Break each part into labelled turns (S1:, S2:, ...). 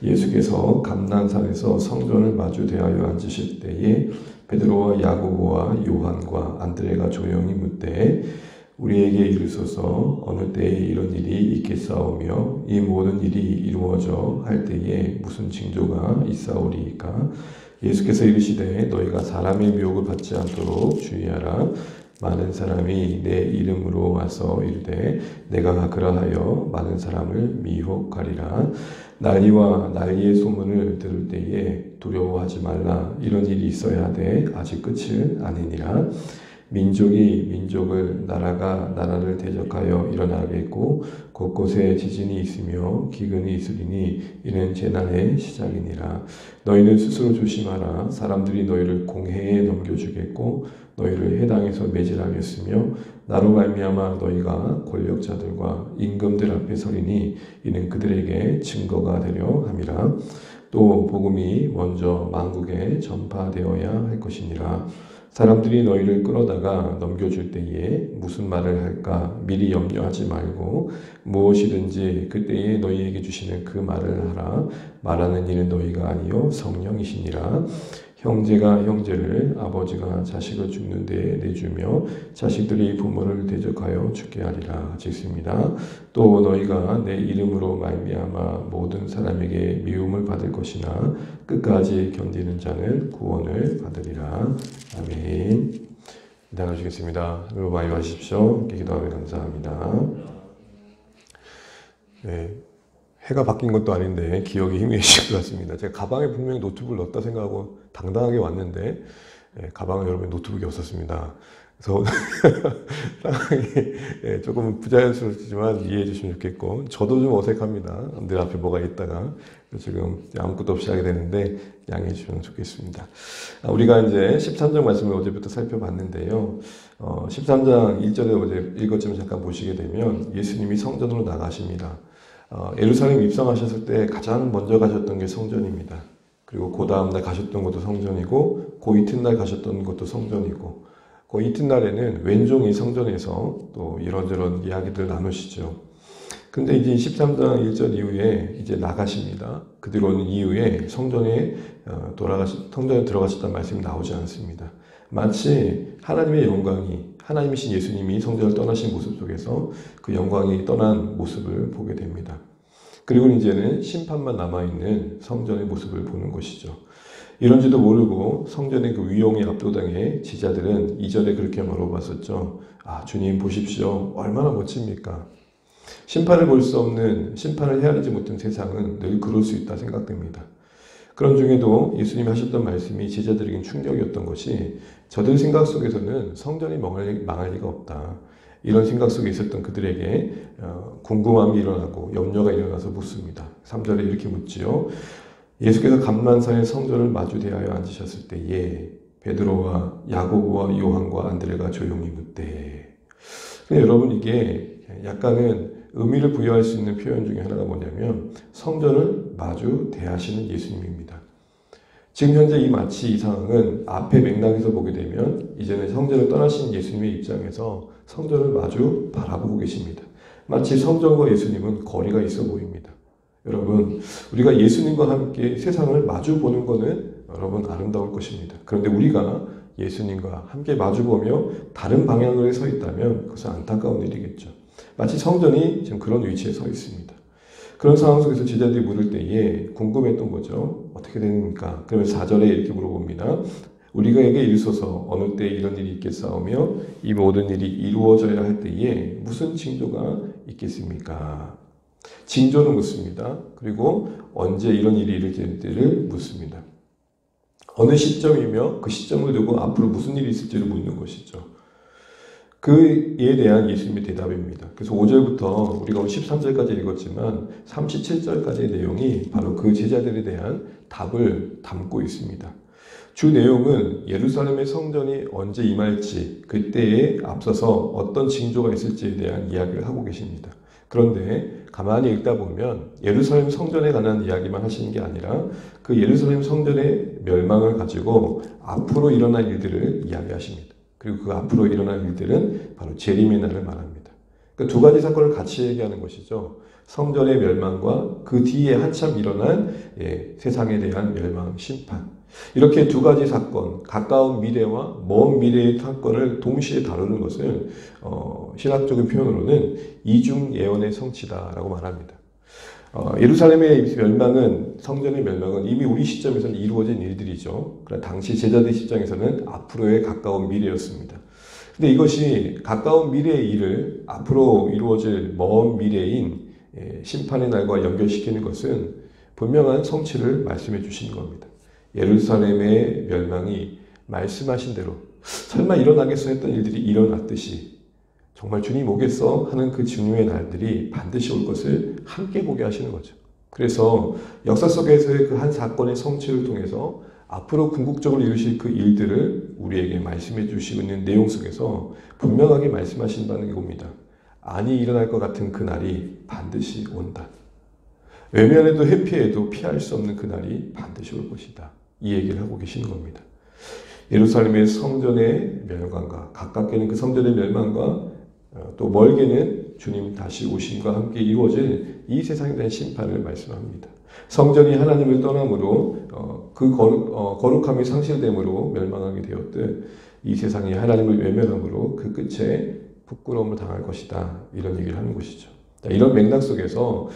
S1: 예수께서 감난산에서 성전을 마주 대하여 앉으실 때에 베드로와 야고보와 요한과 안드레가 조용히 묻되 우리에게 이르소서 어느 때에 이런 일이 있겠사오며 이 모든 일이 이루어져 할 때에 무슨 징조가 있사오리이까. 예수께서 이르시되 너희가 사람의 미혹을 받지 않도록 주의하라. 많은 사람이 내 이름으로 와서 이르되 내가 그러하여 많은 사람을 미혹하리라. 난리와 난리의 소문을 들을 때에 두려워하지 말라. 이런 일이 있어야 하되 아직 끝은 아니니라. 민족이 민족을, 나라가 나라를 대적하여 일어나겠고 곳곳에 지진이 있으며 기근이 있으리니 이는 재난의 시작이니라. 너희는 스스로 조심하라. 사람들이 너희를 공회에 넘겨주겠고 너희를 해당에서 매질하겠으며 나로 말미암아 너희가 권력자들과 임금들 앞에 서리니 이는 그들에게 증거가 되려 함이라. 또 복음이 먼저 만국에 전파되어야 할 것이니라. 사람들이 너희를 끌어다가 넘겨줄 때에 무슨 말을 할까 미리 염려하지 말고 무엇이든지 그때에 너희에게 주시는 그 말을 하라. 말하는 이는 너희가 아니요 성령이시니라. 형제가 형제를, 아버지가 자식을 죽는 데에 내주며 자식들이 부모를 대적하여 죽게 하리라 하셨습니다. 또 너희가 내 이름으로 말미암아 모든 사람에게 미움을 받을 것이나 끝까지 견디는 자는 구원을 받으리라. 아멘. 기도하시겠습니다. 여러분 많이 마십시오. 기도하며 감사합니다. 네. 해가 바뀐 것도 아닌데 기억이 희미해진 것 같습니다. 제가 가방에 분명히 노트북을 넣었다 생각하고 당당하게 왔는데 가방에 여러분 노트북이 없었습니다. 그래서 상황이 조금 부자연스럽지만 이해해 주시면 좋겠고 저도 좀 어색합니다. 늘 앞에 뭐가 있다가 지금 아무것도 없이 하게 되는데 양해해 주시면 좋겠습니다. 우리가 이제 13장 말씀을 어제부터 살펴봤는데요. 13장 1절에 어제 읽었지만 잠깐 보시게 되면 예수님이 성전으로 나가십니다. 예루살렘 입성하셨을 때 가장 먼저 가셨던 게 성전입니다. 그리고 그 다음날 가셨던 것도 성전이고 그 이튿날 가셨던 것도 성전이고 그 이튿날에는 왼종이 성전에서 또 이런저런 이야기들 나누시죠. 근데 이제 13장 1절 이후에 이제 나가십니다. 그 뒤로는 이후에 성전에 들어가셨다는 말씀이 나오지 않습니다. 마치 하나님의 영광이 하나님이신 예수님이 성전을 떠나신 모습 속에서 그 영광이 떠난 모습을 보게 됩니다. 그리고 이제는 심판만 남아있는 성전의 모습을 보는 것이죠. 이런지도 모르고 성전의 그 위용에 압도당해 지자들은 이전에 그렇게 물어봤었죠. 주님 보십시오. 얼마나 멋집니까? 심판을 볼 수 없는, 심판을 헤아리지 못한 세상은 늘 그럴 수 있다 생각됩니다. 그런 중에도 예수님이 하셨던 말씀이 제자들에겐 충격이었던 것이 저들 생각 속에서는 성전이 망할 리가 없다. 이런 생각 속에 있었던 그들에게 궁금함이 일어나고 염려가 일어나서 묻습니다. 3절에 이렇게 묻지요. 예수께서 감난산의 성전을 마주 대하여 앉으셨을 때에 베드로와 야고보와 요한과 안드레가 조용히 묻되. 여러분 이게 약간은 의미를 부여할 수 있는 표현 중에 하나가 뭐냐면 성전을 마주 대하시는 예수님입니다. 지금 현재 이 상황은 앞의 맥락에서 보게 되면 이제는 성전을 떠나신 예수님의 입장에서 성전을 마주 바라보고 계십니다. 마치 성전과 예수님은 거리가 있어 보입니다. 여러분 우리가 예수님과 함께 세상을 마주 보는 것은 여러분 아름다울 것입니다. 그런데 우리가 예수님과 함께 마주보며 다른 방향으로 서 있다면 그것은 안타까운 일이겠죠. 마치 성전이 지금 그런 위치에 서 있습니다. 그런 상황 속에서 제자들이 물을 때에 궁금했던 거죠. 어떻게 됩니까? 그러면 4절에 이렇게 물어봅니다. 우리에게 이르소서 어느 때에 이런 일이 있겠사오며 이 모든 일이 이루어져야 할 때에 무슨 징조가 있겠습니까? 징조는 묻습니다. 그리고 언제 이런 일이 일어날지를 묻습니다. 어느 시점이며 그 시점을 두고 앞으로 무슨 일이 있을지를 묻는 것이죠. 그에 대한 예수님의 대답입니다. 그래서 5절부터 우리가 오늘 13절까지 읽었지만 37절까지의 내용이 바로 그 제자들에 대한 답을 담고 있습니다. 주 내용은 예루살렘의 성전이 언제 임할지 그때에 앞서서 어떤 징조가 있을지에 대한 이야기를 하고 계십니다. 그런데 가만히 읽다 보면 예루살렘 성전에 관한 이야기만 하시는 게 아니라 그 예루살렘 성전의 멸망을 가지고 앞으로 일어날 일들을 이야기하십니다. 그리고 그 앞으로 일어날 일들은 바로 재림의 날을 말합니다. 그러니까 두 가지 사건을 같이 얘기하는 것이죠. 성전의 멸망과 그 뒤에 한참 일어난 세상에 대한 멸망, 심판. 이렇게 두 가지 사건, 가까운 미래와 먼 미래의 사건을 동시에 다루는 것을 신학적인 표현으로는 이중 예언의 성취다라고 말합니다. 예루살렘의 멸망은, 성전의 멸망은 이미 우리 시점에서는 이루어진 일들이죠. 그러나 당시 제자들 입장에서는 앞으로의 가까운 미래였습니다. 근데 이것이 가까운 미래의 일을 앞으로 이루어질 먼 미래인 심판의 날과 연결시키는 것은 분명한 성취를 말씀해 주시는 겁니다. 예루살렘의 멸망이 말씀하신 대로 설마 일어나겠어 했던 일들이 일어났듯이 정말 주님 오겠어 하는 그 주님의 날들이 반드시 올 것을 함께 보게 하시는 거죠. 그래서 역사 속에서의 그 한 사건의 성취를 통해서 앞으로 궁극적으로 이루실 그 일들을 우리에게 말씀해 주시고 있는 내용 속에서 분명하게 말씀하신다는 겁니다. 안이 일어날 것 같은 그날이 반드시 온다. 외면해도 회피해도 피할 수 없는 그날이 반드시 올 것이다. 이 얘기를 하고 계시는 겁니다. 예루살렘의 성전의 멸망과 가깝게는 그 성전의 멸망과 또 멀게는 주님 다시 오심과 함께 이루어질 이 세상에 대한 심판을 말씀합니다. 성전이 하나님을 떠남으로 그 거룩함이 상실됨으로 멸망하게 되었듯 이 세상이 하나님을 외면함으로 그 끝에 부끄러움을 당할 것이다. 이런 얘기를 하는 것이죠. 이런 맥락 속에서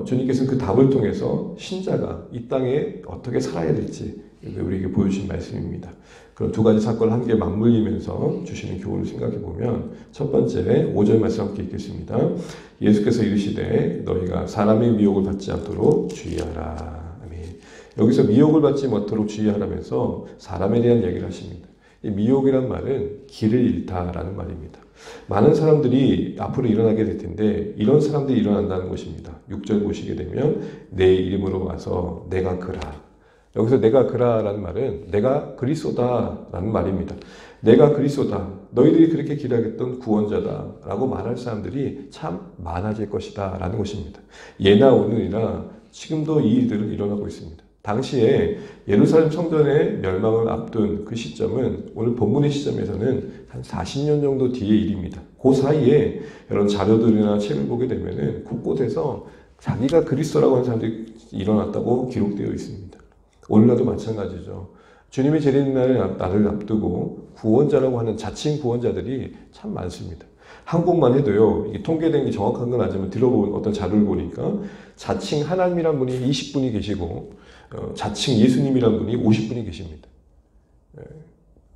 S1: 주님께서는 그 답을 통해서 신자가 이 땅에 어떻게 살아야 될지 우리에게 보여주신 말씀입니다. 그런 두 가지 사건을 함께 맞물리면서 주시는 교훈을 생각해 보면 첫 번째 5절 말씀 함께 읽겠습니다. 예수께서 이르시되 너희가 사람의 미혹을 받지 않도록 주의하라. 아멘. 여기서 미혹을 받지 못하도록 주의하라면서 사람에 대한 얘기를 하십니다. 이 미혹이란 말은 길을 잃다라는 말입니다. 많은 사람들이 앞으로 일어나게 될 텐데 이런 사람들이 일어난다는 것입니다. 6절 보시게 되면 내 이름으로 와서 내가 그라. 여기서 내가 그라라는 말은 내가 그리스도다라는 말입니다. 내가 그리스도다. 너희들이 그렇게 기다렸던 구원자다 라고 말할 사람들이 참 많아질 것이다 라는 것입니다. 예나 오늘이나 지금도 이 일들은 일어나고 있습니다. 당시에 예루살렘 성전의 멸망을 앞둔 그 시점은 오늘 본문의 시점에서는 한 40년 정도 뒤의 일입니다. 그 사이에 이런 자료들이나 책을 보게 되면은 곳곳에서 자기가 그리스도라고 하는 사람들이 일어났다고 기록되어 있습니다. 오늘날도 마찬가지죠. 주님의 재림 날을 앞두고 구원자라고 하는 자칭 구원자들이 참 많습니다. 한국만 해도요, 이게 통계된 게 정확한 건 아니지만 들어본 어떤 자료를 보니까 자칭 하나님이란 분이 20분이 계시고 자칭 예수님이란 분이 50분이 계십니다.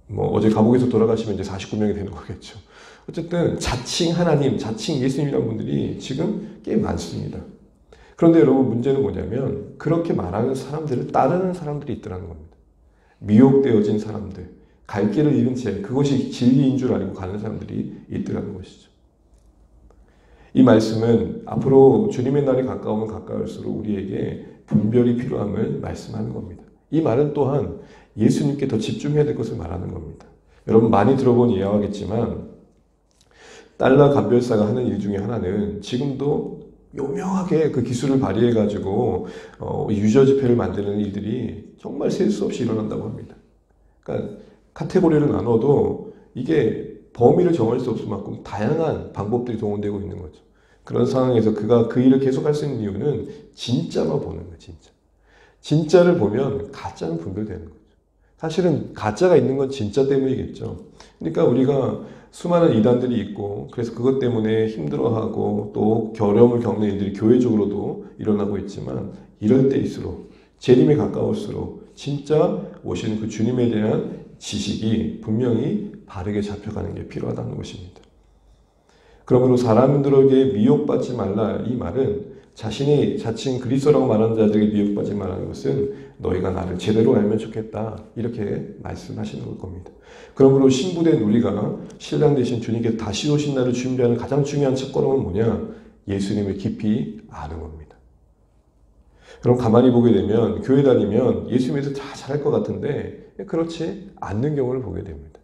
S1: 뭐 어제 감옥에서 돌아가시면 이제 49명이 되는 거겠죠. 어쨌든 자칭 하나님, 자칭 예수님이란 분들이 지금 꽤 많습니다. 그런데 여러분 문제는 뭐냐면 그렇게 말하는 사람들을 따르는 사람들이 있더라는 겁니다. 미혹되어진 사람들, 갈 길을 잃은 채 그것이 진리인 줄 알고 가는 사람들이 있더라는 것이죠. 이 말씀은 앞으로 주님의 날이 가까우면 가까울수록 우리에게 분별이 필요함을 말씀하는 겁니다. 이 말은 또한 예수님께 더 집중해야 될 것을 말하는 겁니다. 여러분 많이 들어본 이야기겠지만 달러 감별사가 하는 일 중에 하나는 지금도 요명하게 그 기술을 발휘해가지고 유저 지폐를 만드는 일들이 정말 셀 수 없이 일어난다고 합니다. 그러니까 카테고리를 나눠도 이게 범위를 정할 수 없을 만큼 다양한 방법들이 동원되고 있는 거죠. 그런 상황에서 그가 그 일을 계속할 수 있는 이유는 진짜만 보는 거예요. 진짜. 진짜를 보면 가짜는 분별되는 거죠. 사실은 가짜가 있는 건 진짜 때문이겠죠. 그러니까 우리가 수많은 이단들이 있고 그래서 그것 때문에 힘들어하고 또 결함을 겪는 일들이 교회적으로도 일어나고 있지만 이럴 때일수록 재림에 가까울수록 진짜 오시는 그 주님에 대한 지식이 분명히 바르게 잡혀가는 게 필요하다는 것입니다. 그러므로 사람들에게 미혹받지 말라 이 말은 자신이 자칭 그리스도라고 말하는 자들에게 미혹받지 말라는 것은 너희가 나를 제대로 알면 좋겠다 이렇게 말씀하시는 겁니다. 그러므로 신부된 우리가 신랑 되신 주님께 다시 오신 날을 준비하는 가장 중요한 첫걸음은 뭐냐? 예수님을 깊이 아는 겁니다. 그럼 가만히 보게 되면 교회 다니면 예수님에서 다 잘할 것 같은데 그렇지 않는 경우를 보게 됩니다.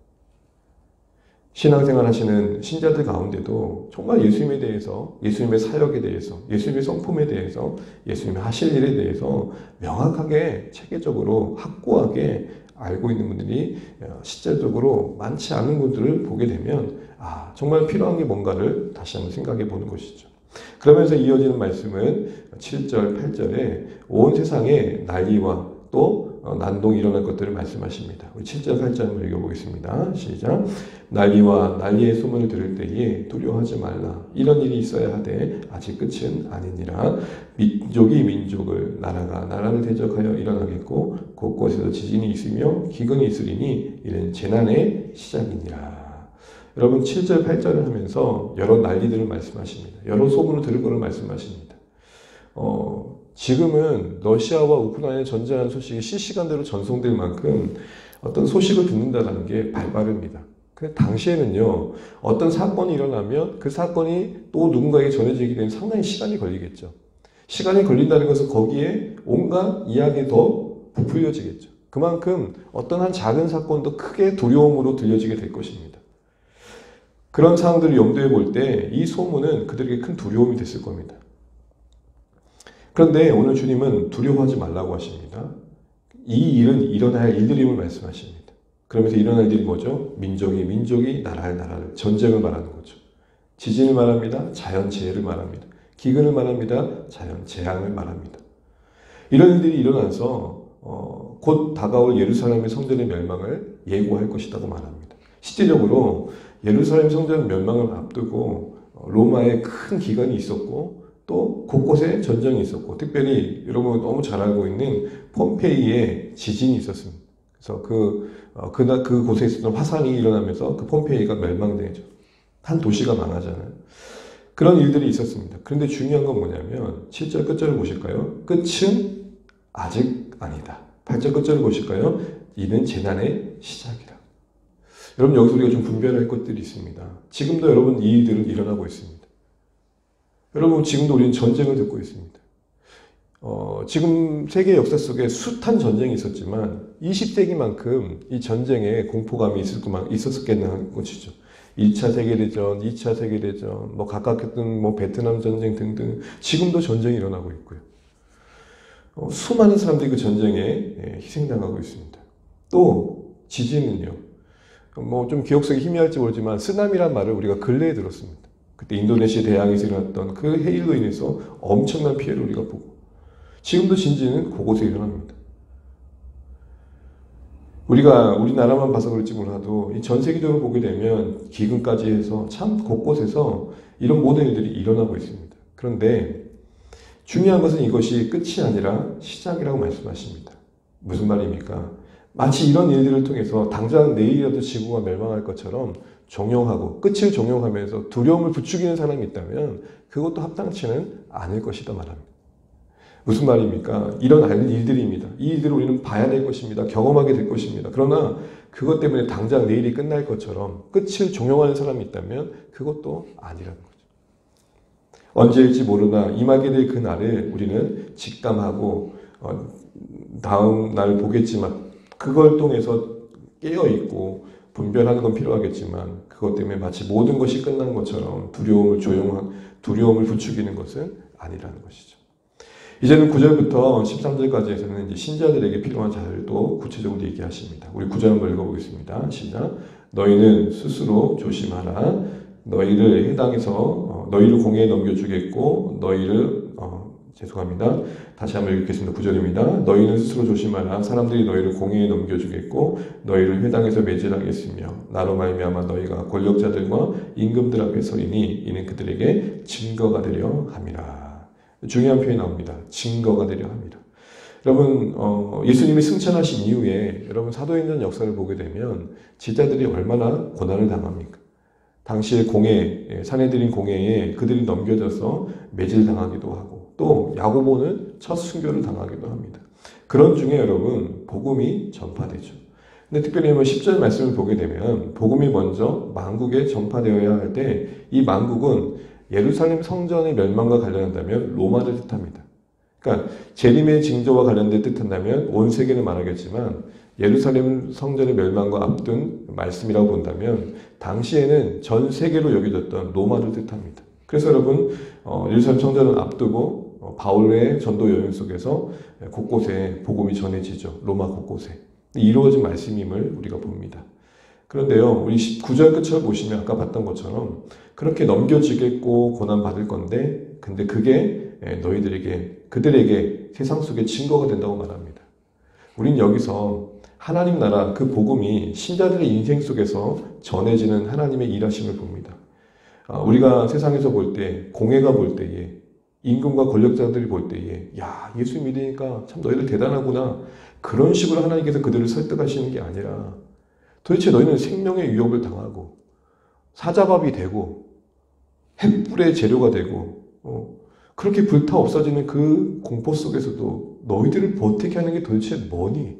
S1: 신앙생활 하시는 신자들 가운데도 정말 예수님에 대해서, 예수님의 사역에 대해서, 예수님의 성품에 대해서, 예수님의 하실 일에 대해서 명확하게 체계적으로 확고하게 알고 있는 분들이 실제적으로 많지 않은 분들을 보게 되면 정말 필요한 게 뭔가를 다시 한번 생각해 보는 것이죠. 그러면서 이어지는 말씀은 7절, 8절에 온 세상에 난리와 또 난동이 일어날 것들을 말씀하십니다. 우리 7절, 8절 한번 읽어보겠습니다. 시작. 난리와 난리의 소문을 들을 때에 두려워하지 말라. 이런 일이 있어야 하되 아직 끝은 아니니라. 민족이 민족을, 나라가 나라를 대적하여 일어나겠고 곳곳에서 지진이 있으며 기근이 있으리니 이는 재난의 시작이니라. 여러분 7절, 8절을 하면서 여러 난리들을 말씀하십니다. 여러 소문을 들을 것을 말씀하십니다. 지금은 러시아와 우크라이나 전쟁하는 소식이 실시간대로 전송될 만큼 어떤 소식을 듣는다는 게 발빠릅니다. 근데 당시에는요, 어떤 사건이 일어나면 그 사건이 또 누군가에게 전해지게 되면 상당히 시간이 걸리겠죠. 시간이 걸린다는 것은 거기에 온갖 이야기가 더 부풀려지겠죠. 그만큼 어떤 한 작은 사건도 크게 두려움으로 들려지게 될 것입니다. 그런 상황들을 염두에 볼 때 이 소문은 그들에게 큰 두려움이 됐을 겁니다. 그런데 오늘 주님은 두려워하지 말라고 하십니다. 이 일은 일어나야 할 일들임을 말씀하십니다. 그러면서 일어날 일이 뭐죠? 민족이 나라를 전쟁을 말하는 거죠. 지진을 말합니다. 자연재해를 말합니다. 기근을 말합니다. 자연재앙을 말합니다. 이런 일들이 일어나서 곧 다가올 예루살렘의 성전의 멸망을 예고할 것이라고 말합니다. 실제적으로 예루살렘 성전 멸망을 앞두고 로마에 큰 기근이 있었고 또 곳곳에 전쟁이 있었고 특별히 여러분 너무 잘 알고 있는 폼페이에 지진이 있었습니다. 그래서 그곳에 있었던 화산이 일어나면서 그 폼페이가 멸망되죠. 한 도시가 망하잖아요. 그런 일들이 있었습니다. 그런데 중요한 건 뭐냐면 7절 끝절을 보실까요? 끝은 아직 아니다. 8절 끝절을 보실까요? 이는 재난의 시작이다. 여러분 여기서 우리가 좀 분별할 것들이 있습니다. 지금도 여러분 이 일들은 일어나고 있습니다. 여러분 지금도 우리는 전쟁을 듣고 있습니다. 지금 세계 역사 속에 숱한 전쟁이 있었지만 20세기만큼 이 전쟁에 공포감이 있었겠냐는 것이죠. 1차 세계대전, 2차 세계대전, 가깝게는 베트남 전쟁 등등 지금도 전쟁이 일어나고 있고요. 수많은 사람들이 그 전쟁에 희생당하고 있습니다. 또 지진은요. 좀 기억 속에 희미할지 모르지만 쓰나미란 말을 우리가 근래에 들었습니다. 그때 인도네시아 대양에서 일어났던 그 해일로 인해서 엄청난 피해를 우리가 보고 지금도 진지는 그곳에 일어납니다. 우리나라만 봐서 그럴지 몰라도 전 세계적으로 보게 되면 기근까지 해서 참 곳곳에서 이런 모든 일들이 일어나고 있습니다. 그런데 중요한 것은 이것이 끝이 아니라 시작이라고 말씀하십니다. 무슨 말입니까? 마치 이런 일들을 통해서 당장 내일이라도 지구가 멸망할 것처럼 종용하고 끝을 종용하면서 두려움을 부추기는 사람이 있다면 그것도 합당치는 않을 것이다 말합니다. 무슨 말입니까? 일어날 일들입니다. 이 일들을 우리는 봐야 될 것입니다. 경험하게 될 것입니다. 그러나 그것 때문에 당장 내일이 끝날 것처럼 끝을 종용하는 사람이 있다면 그것도 아니라는 거죠. 언제일지 모르나 임하게 될 그날을 우리는 직감하고 다음 날 보겠지만 그걸 통해서 깨어있고 분별하는 건 필요하겠지만 그것 때문에 마치 모든 것이 끝난 것처럼 두려움을 부추기는 것은 아니라는 것이죠. 이제는 9절부터 13절까지에서는 이제 신자들에게 필요한 자들도 구체적으로 얘기하십니다. 우리 9절 한번 읽어보겠습니다. 시작. 너희는 스스로 조심하라. 너희를 공회에 넘겨주겠고 다시 한번 읽겠습니다. 9절입니다. 너희는 스스로 조심하라. 사람들이 너희를 공회에 넘겨주겠고 너희를 회당에서 매질하겠으며 나로 말미암아 너희가 권력자들과 임금들 앞에 서리니 이는 그들에게 증거가 되려 함이라. 중요한 표현이 나옵니다. 증거가 되려 합니다. 여러분 예수님이 승천하신 이후에 여러분 사도행전 역사를 보게 되면 제자들이 얼마나 고난을 당합니까? 당시의 산헤드린 공회에 그들이 넘겨져서 매질당하기도 하고 또 야고보는 첫 순교를 당하기도 합니다. 그런 중에 여러분 복음이 전파되죠. 근데 특별히 10절 말씀을 보게 되면 복음이 먼저 만국에 전파되어야 할 때 이 만국은 예루살렘 성전의 멸망과 관련한다면 로마를 뜻합니다. 그러니까 재림의 징조와 관련된 뜻한다면 온 세계를 말하겠지만 예루살렘 성전의 멸망과 앞둔 말씀이라고 본다면 당시에는 전 세계로 여겨졌던 로마를 뜻합니다. 그래서 여러분 예루살렘 성전을 앞두고 바울의 전도 여행 속에서 곳곳에 복음이 전해지죠. 로마 곳곳에. 이루어진 말씀임을 우리가 봅니다. 그런데요, 우리 9절 끝을 보시면 아까 봤던 것처럼 그렇게 넘겨지겠고 고난받을 건데, 근데 그게 그들에게 세상 속에 증거가 된다고 말합니다. 우린 여기서 하나님 나라 그 복음이 신자들의 인생 속에서 전해지는 하나님의 일하심을 봅니다. 우리가 세상에서 볼 때, 공회가 볼 때에, 임금과 권력자들이 볼 때에, 야, 예수 믿으니까 참 너희들 대단하구나. 그런 식으로 하나님께서 그들을 설득하시는 게 아니라, 도대체 너희는 생명의 위협을 당하고, 사자밥이 되고, 횃불의 재료가 되고, 그렇게 불타 없어지는 그 공포 속에서도 너희들을 버티게 하는 게 도대체 뭐니?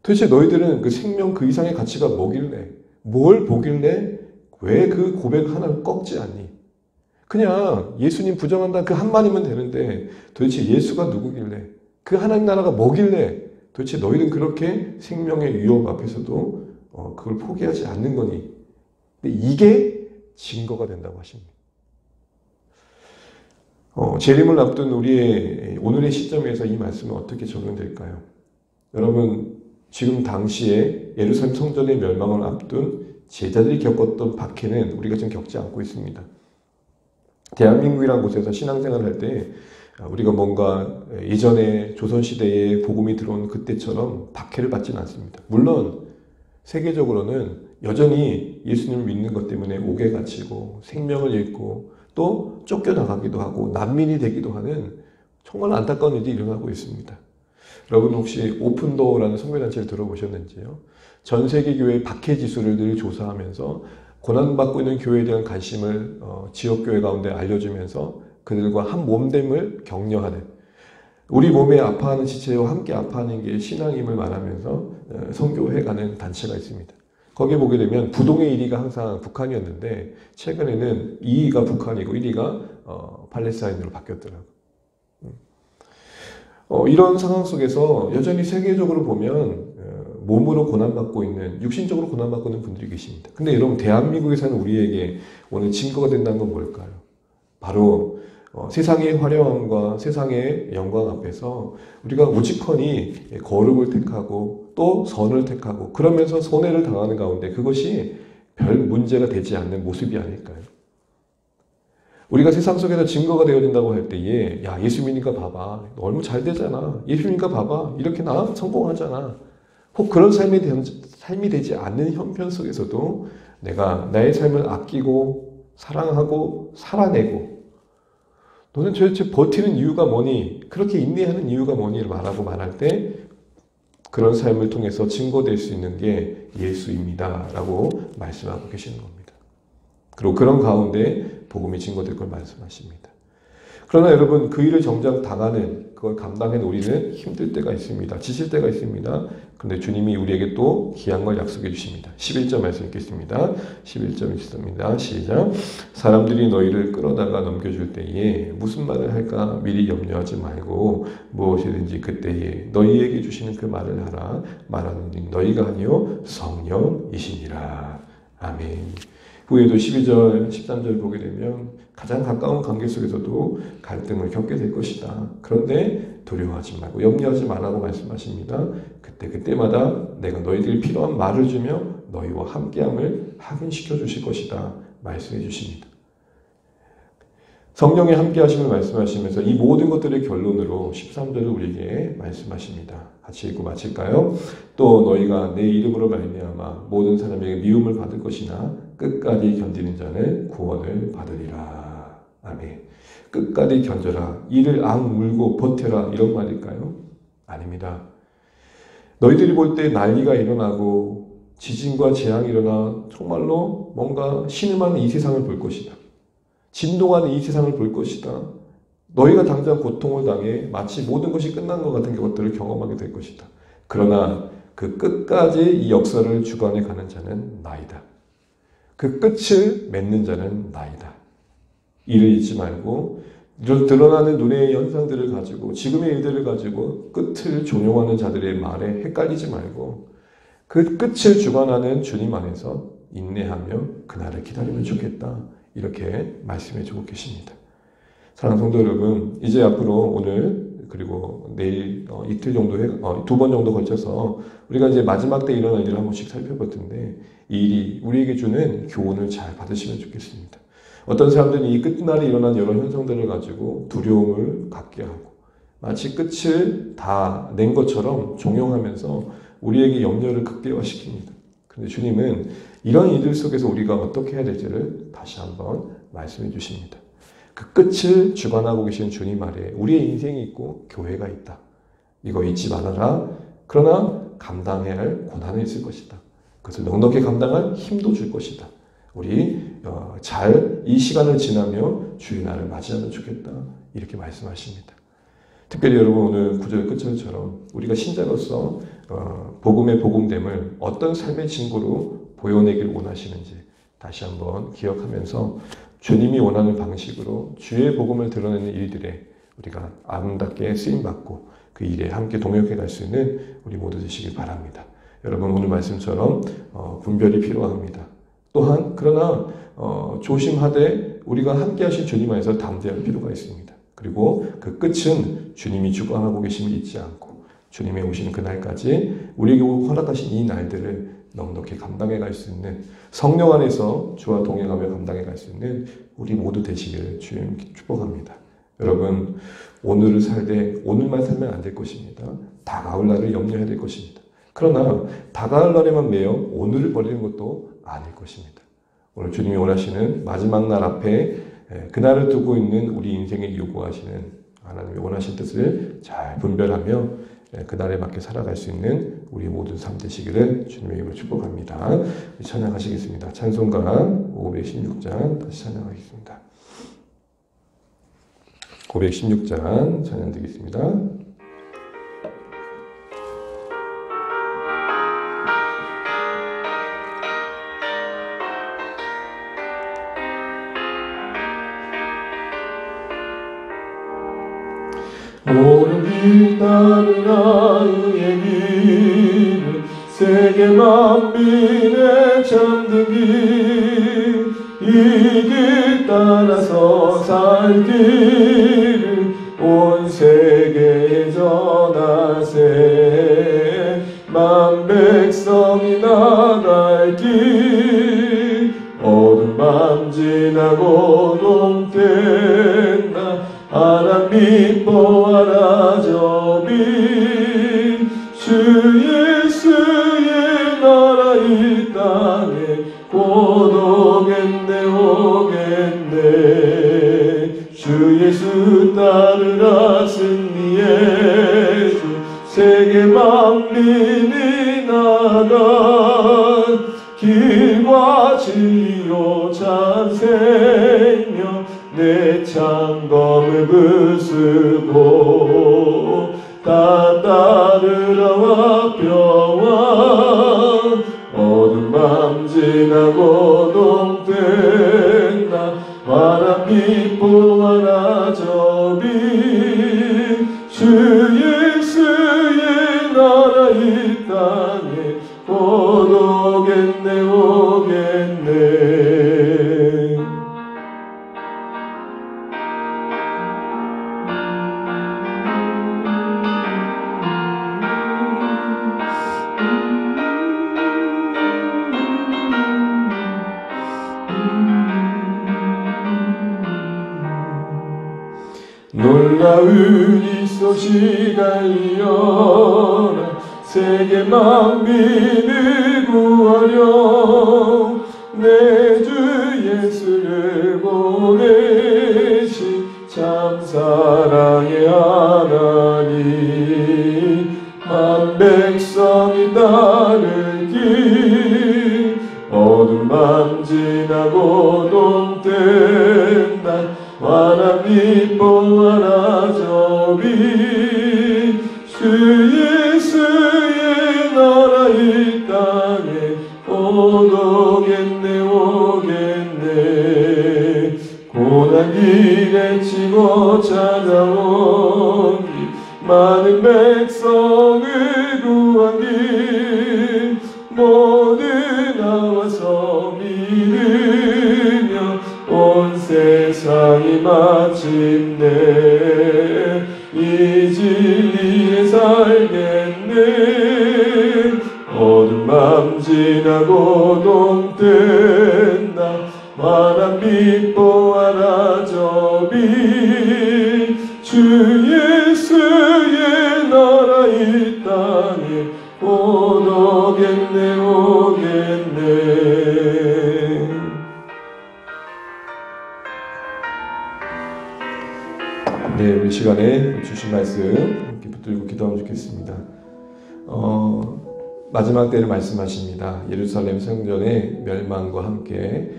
S1: 도대체 너희들은 그 생명 그 이상의 가치가 뭐길래, 뭘 보길래 왜 그 고백 하나를 꺾지 않니? 그냥 예수님 부정한다 그 한마디면 되는데 도대체 예수가 누구길래, 그 하나님 나라가 뭐길래 도대체 너희는 그렇게 생명의 위협 앞에서도 그걸 포기하지 않는 거니? 근데 이게 증거가 된다고 하십니다. 재림을 앞둔 우리의 오늘의 시점에서 이 말씀은 어떻게 적용될까요? 여러분, 지금 당시에 예루살렘 성전의 멸망을 앞둔 제자들이 겪었던 박해는 우리가 지금 겪지 않고 있습니다. 대한민국이라는 곳에서 신앙생활을 할 때 우리가 뭔가 예전에 조선시대에 복음이 들어온 그때처럼 박해를 받지는 않습니다. 물론 세계적으로는 여전히 예수님을 믿는 것 때문에 옥에 갇히고 생명을 잃고 또 쫓겨나가기도 하고 난민이 되기도 하는 정말 안타까운 일이 일어나고 있습니다. 여러분 혹시 오픈도어라는 선교단체를 들어보셨는지요? 전 세계 교회 박해 지수를 늘 조사하면서 고난받고 있는 교회에 대한 관심을 지역교회 가운데 알려주면서 그들과 한 몸됨을 격려하는, 우리 몸에 아파하는 지체와 함께 아파하는 게 신앙임을 말하면서 선교해가는 단체가 있습니다. 거기에 보게 되면 부동의 1위가 항상 북한이었는데 최근에는 2위가 북한이고 1위가 팔레스타인으로 바뀌었더라고요. 이런 상황 속에서 여전히 세계적으로 보면 몸으로 고난받고 있는, 육신적으로 고난받고 있는 분들이 계십니다. 근데 여러분, 대한민국에 사는 우리에게 오늘 증거가 된다는 건 뭘까요? 바로 세상의 화려함과 세상의 영광 앞에서 우리가 우직헌이 거룩을 택하고 또 선을 택하고 그러면서 손해를 당하는 가운데 그것이 별 문제가 되지 않는 모습이 아닐까요? 우리가 세상 속에서 증거가 되어진다고 할 때에, 야, 예수 믿으니까 봐봐, 너 얼마 잘 되잖아, 예수 믿으니까 봐봐, 이렇게 나 성공하잖아, 혹 그런 삶이 되지 않는 형편 속에서도 내가 나의 삶을 아끼고 사랑하고 살아내고, 너는 도대체 버티는 이유가 뭐니, 그렇게 인내하는 이유가 뭐니를 말할 때 그런 삶을 통해서 증거될 수 있는 게 예수입니다 라고 말씀하고 계시는 겁니다. 그리고 그런 가운데 복음이 증거될 걸 말씀하십니다. 그러나 여러분, 그 일을 정작 당하는, 그걸 감당하는 우리는 힘들 때가 있습니다. 지칠 때가 있습니다. 그런데 주님이 우리에게 또 귀한 걸 약속해 주십니다. 11절 말씀 읽겠습니다. 11절 있습니다. 시작. 사람들이 너희를 끌어다가 넘겨줄 때에 무슨 말을 할까 미리 염려하지 말고 무엇이든지 그때에 너희에게 주시는 그 말을 하라. 말하는 일 너희가 아니요 성령이시니라. 아멘. 후에도 12절, 13절 보게 되면 가장 가까운 관계 속에서도 갈등을 겪게 될 것이다. 그런데 두려워하지 말고 염려하지 말라고 말씀하십니다. 그때마다 내가 너희들이 필요한 말을 주며 너희와 함께함을 확인시켜 주실 것이다. 말씀해 주십니다. 성령의 함께하심을 말씀하시면서 이 모든 것들의 결론으로 13절을 우리에게 말씀하십니다. 같이 읽고 마칠까요? 또 너희가 내 이름으로 말미암아 모든 사람에게 미움을 받을 것이나 끝까지 견디는 자는 구원을 받으리라. 아멘. 끝까지 견뎌라. 이를 악물고 버텨라. 이런 말일까요? 아닙니다. 너희들이 볼 때 난리가 일어나고 지진과 재앙이 일어나 정말로 뭔가 신음하는 이 세상을 볼 것이다. 진동하는 이 세상을 볼 것이다. 너희가 당장 고통을 당해 마치 모든 것이 끝난 것 같은 것들을 경험하게 될 것이다. 그러나 그 끝까지 이 역사를 주관해 가는 자는 나이다. 그 끝을 맺는 자는 나이다. 이를 잊지 말고 드러나는 눈의 현상들을 가지고 지금의 일들을 가지고 끝을 종용하는 자들의 말에 헷갈리지 말고 그 끝을 주관하는 주님 안에서 인내하며 그날을 기다리면 좋겠다. 이렇게 말씀해 주고 계십니다. 사랑하는 성도 여러분, 이제 앞으로 오늘 그리고 내일 이틀 정도 두 번 정도 걸쳐서 우리가 이제 마지막 때 일어날 일을 한 번씩 살펴볼 텐데, 이 일이 우리에게 주는 교훈을 잘 받으시면 좋겠습니다. 어떤 사람들은 이 끝날에 일어난 여러 현상들을 가지고 두려움을 갖게 하고 마치 끝을 다 낸 것처럼 종용하면서 우리에게 염려를 극대화시킵니다. 그런데 주님은 이런 일들 속에서 우리가 어떻게 해야 될지를 다시 한번 말씀해 주십니다. 그 끝을 주관하고 계신 주님 아래에 우리의 인생이 있고 교회가 있다. 이거 잊지 말아라. 그러나 감당해야 할 고난이 있을 것이다. 그것을 넉넉히 감당할 힘도 줄 것이다. 우리 잘 이 시간을 지나며 주의 날을 맞이하면 좋겠다. 이렇게 말씀하십니다. 특별히 여러분, 오늘 구절 끝절처럼 우리가 신자로서 복음의 복음됨을 어떤 삶의 증거로 보여내길 원하시는지 다시 한번 기억하면서 주님이 원하는 방식으로 주의 복음을 드러내는 일들에 우리가 아름답게 쓰임받고 그 일에 함께 동역해 갈 수 있는 우리 모두 되시길 바랍니다. 여러분, 오늘 말씀처럼 분별이 필요합니다. 또한 그러나 조심하되 우리가 함께 하신 주님 안에서 담대할 필요가 있습니다. 그리고 그 끝은 주님이 주관하고 계심을 잊지 않고 주님의 오시는 그날까지 우리에게 허락하신 이 날들을 넉넉히 감당해 갈 수 있는, 성령 안에서 주와 동행하며 감당해 갈 수 있는 우리 모두 되시기를 주님 축복합니다. 여러분, 오늘을 살되 오늘만 살면 안 될 것입니다. 다가올 날을 염려해야 될 것입니다. 그러나 다가올 날에만 매여 오늘을 버리는 것도 아닐 것입니다. 오늘 주님이 원하시는 마지막 날 앞에 그날을 두고 있는 우리 인생에 요구하시는 하나님의 원하신 뜻을 잘 분별하며 그날에 맞게 살아갈 수 있는 우리 모든 삶 되시기를 주님의 이름으로 축복합니다. 찬양하시겠습니다. 찬송가 516장 다시 찬양하겠습니다. 516장 찬양 드리겠습니다.
S2: 오른 길 따르라 의의 길을 세계 만민의 잠든 길, 이 길 따라서 살 길을 온 세계에 전하세. 만 백성이 나갈 길, 어둠 밤 지나고 동태나 아람 미포하라 저비. 주 예수의 나라 이 땅에 곧 오겠네 오겠네. 주 예수 따르라 승리의 주, 세계 만민이 나가 길과 진리로 찬생명 내 창검을 부수고 다 따르라와 평화. 어둠 밤 지나고 동태나 바람 미포하라 저비. 주 예수의 나라 이 땅에 곧 오겠네 오겠네. 놀라운 이 소식 알리어라. 세계 만민을 구하려 내 주 예수를 보내신 참 사랑의 하나님. 만 백성이 따를 길, 어둠 밤 지나고 동뜬 날 바람 미포하라 저비. 주 예수의 나라 이 땅에 곧 오겠네 오겠네. 고난 길에 치고 찾아온 길, 많은 백성을 구한 길, 모두 나와서 믿으며 온 세상이 마침내 이 진리에 살겠네. 어두운 밤 지나고 동뜬다. 환한 빛 보아라 저 빛. 주 예수의 나라 이 땅에 곧 오겠네 오겠네.
S1: 네, 우리 시간에 주신 말씀 이렇게 붙들고 기도하면 좋겠습니다. 마지막 때를 말씀하십니다. 예루살렘 성전의 멸망과 함께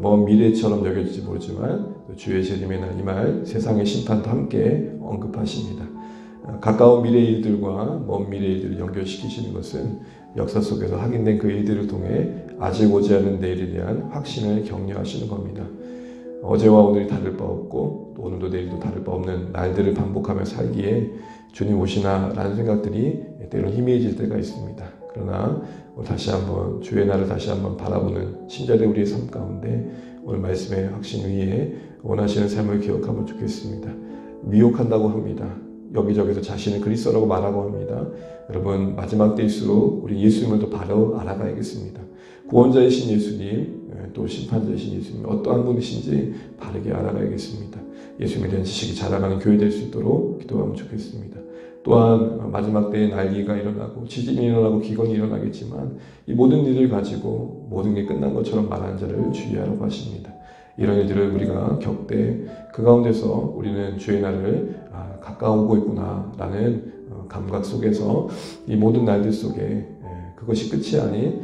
S1: 먼 미래처럼 여겨질지 모르지만 주의 재림의 날 이 말 세상의 심판도 함께 언급하십니다. 가까운 미래 일들과 먼 미래 일들을 연결시키시는 것은 역사 속에서 확인된 그 일들을 통해 아직 오지 않은 내일에 대한 확신을 격려하시는 겁니다. 어제와 오늘이 다를 바 없고 또 오늘도 내일도 다를 바 없는 날들을 반복하며 살기에 주님 오시나 라는 생각들이 때로는 희미해질 때가 있습니다. 그러나 다시 한번 주의 날을 다시 한번 바라보는 친절의 우리의 삶 가운데 오늘 말씀의 확신 위에 원하시는 삶을 기억하면 좋겠습니다. 미혹한다고 합니다. 여기저기서 자신을 그리스도라고 말하고 합니다. 여러분 마지막 때일수록 우리 예수님을 더 바로 알아가야겠습니다. 구원자이신 예수님 또 심판자이신 예수님 어떠한 분이신지 바르게 알아가야겠습니다. 예수님에 대한 지식이 자라가는 교회 될 수 있도록 기도하면 좋겠습니다. 또한 마지막 때에 난리가 일어나고 지진이 일어나고 기근이 일어나겠지만 이 모든 일을 가지고 모든 게 끝난 것처럼 말하는 자를 주의하라고 하십니다. 이런 일들을 우리가 겪되 그 가운데서 우리는 주의 날을 가까우고 있구나 라는 감각 속에서 이 모든 날들 속에 그것이 끝이 아닌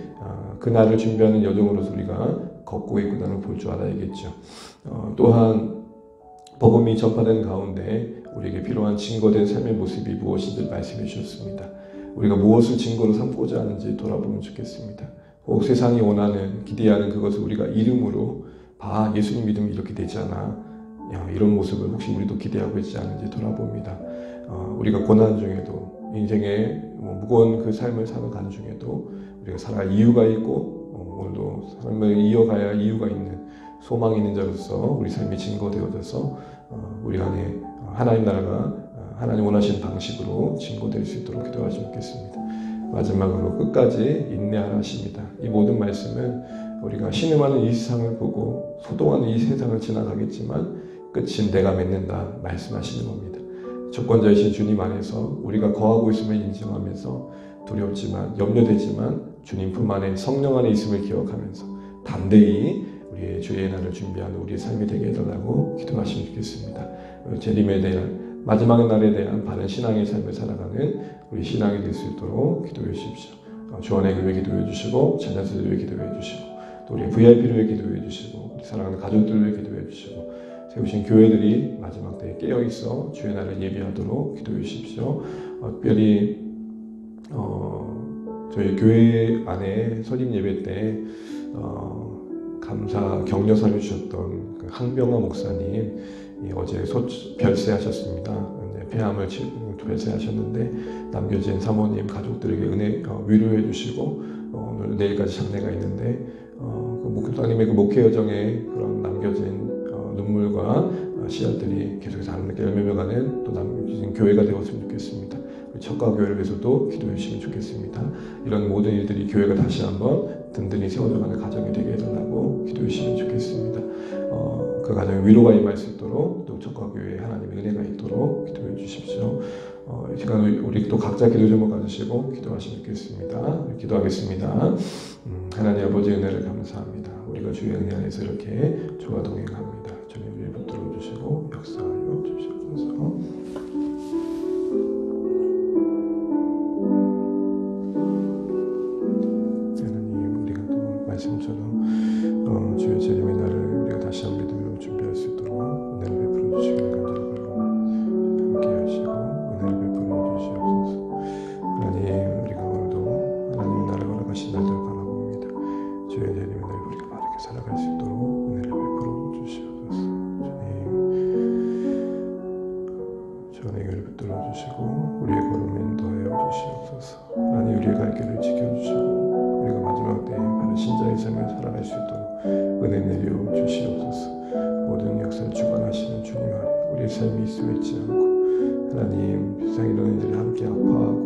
S1: 그 날을 준비하는 여정으로서 우리가 걷고 있구나를 볼 줄 알아야겠죠. 또한 복음이 전파되는 가운데 우리에게 필요한 증거된 삶의 모습이 무엇인지 말씀해 주셨습니다. 우리가 무엇을 증거로 삼고자 하는지 돌아보면 좋겠습니다. 혹 세상이 원하는 기대하는 그것을 우리가 이름으로 예수님 믿으면 이렇게 되잖아. 이런 모습을 혹시 우리도 기대하고 있지 않은지 돌아봅니다. 우리가 고난 중에도 인생의 무거운 그 삶을 살아가는 중에도 우리가 살아갈 이유가 있고 오늘도 삶을 이어가야 이유가 있는 소망이 있는 자로서 우리 삶이 증거되어져서 우리 안에 하나님 나라가 하나님 원하시는 방식으로 증거될 수 있도록 기도하시면 좋겠습니다. 마지막으로 끝까지 인내하라 하십니다. 이 모든 말씀은 우리가 신음하는 이 세상을 보고 소동하는 이 세상을 지나가겠지만 끝은 내가 맺는다 말씀하시는 겁니다. 주권자이신 주님 안에서 우리가 거하고 있음을 인정하면서 두렵지만 염려되지만 주님 품 안에 성령 안에 있음을 기억하면서 담대히 우리의 주의 날을 준비하는 우리의 삶이 되게 해달라고 기도하시면 좋겠습니다. 재림에 대한 마지막 날에 대한 바른 신앙의 삶을 살아가는 우리 신앙이 될 수 있도록 기도해 주십시오. 주원의 교회 기도해 주시고 자녀들 위해 기도해 주시고 또 우리 VIP를 위해 기도해 주시고 우리 사랑하는 가족들을 위해 기도해 주시고 세우신 교회들이 마지막 때에 깨어 있어 주의 날을 예비하도록 기도해 주십시오. 특별히 저희 교회 안에 설립 예배 때 감사 격려사를 주셨던 그 항병화 목사님 어제 별세하셨습니다. 폐암을 별세하셨는데 남겨진 사모님 가족들에게 은혜 위로해 주시고 오늘 내일까지 장례가 있는데 그 목사님의 그 목회 여정에 그런 남겨진 눈물과 씨앗들이 계속해서 하나님께 열매며가는 또 남겨진 교회가 되었으면 좋겠습니다. 첫가 교회를 위해서도 기도해 주시면 좋겠습니다. 이런 모든 일들이 교회가 다시 한번 든든히 세워져가는 가정이 되게 해달라고 기도해 주시면 좋겠습니다. 그 가정에 위로가 임할 수 있도록 또 첫가 교회에 하나님의 은혜가 있도록 기도해 주십시오. 이 시간 우리 또 각자 기도 제목 가지시고 기도하시면 좋겠습니다. 기도하겠습니다. 하나님 아버지 은혜를 감사합니다. 우리가 주의 은혜 안에서 이렇게 주와 동행합니다. 주님 우리를 붙들어 주시고 역사하여 주시옵소서. 말씀처럼 주의 재림의 날을 우리가 다시 한번 믿음으로 준비할 수 있도록 은혜를 베풀어 주시기를 간절히 바라고 함께 하시고 은혜를 베풀어 주시옵소서. 하나님 우리가 오늘도 하나님 나라가 허락하신 날들을 바라봅니다. 주의 재림의 날 우리가 바르게 살아갈 수 있도록 은혜를 베풀어 주시옵소서. 주님 주의 은혜를 베풀어 주시고 우리의 걸음을 인도하여 주시옵소서. 하나님 우리의 갈 길을 지켜주시고 우리가 마지막 때에 바른 신자의 삶을 살아갈 수 있도록 은혜 내려 주시옵소서. 스스로 잊지 않고 하나님 세상에 이런 이들이 함께 아파하고